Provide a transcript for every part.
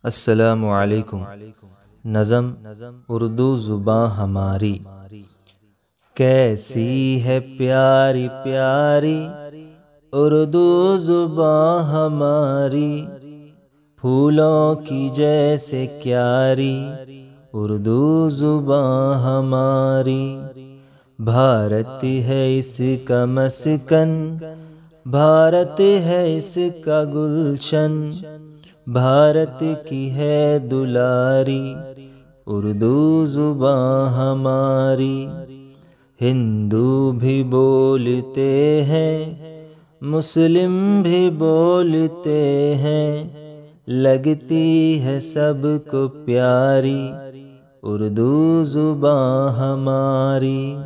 السلام علیکم۔ نظم اردو زبان ہماری۔ کیسی ہے پیاری پیاری اردو زبان ہماری، پھولوں کی جیسے کیاری اردو زبان ہماری۔ بھارت ہے اس کا مسکن، بھارت ہے اس کا گلشن، بھارت کی ہے دلاری اردو زبان ہماری۔ ہندو بھی بولتے ہیں، مسلم بھی بولتے ہیں، لگتی ہے سب کو پیاری اردو زبان ہماری۔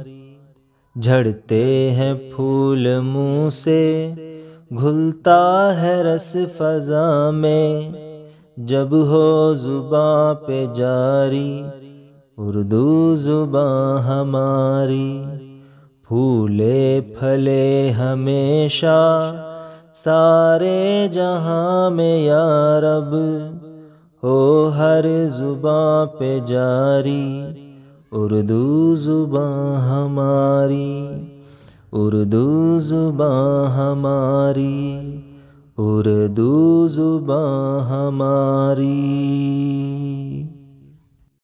جھڑتے ہیں پھول منہ سے، گھلتا ہے رس فضا میں، جب ہو زباں پہ جاری اردو زبان ہماری۔ پھولے پھلے ہمیشہ سارے جہاں میں یا رب، ہو ہر زباں پہ جاری اردو زبان ہماری۔ اردو زبان ہماری، اردو زبان ہماری۔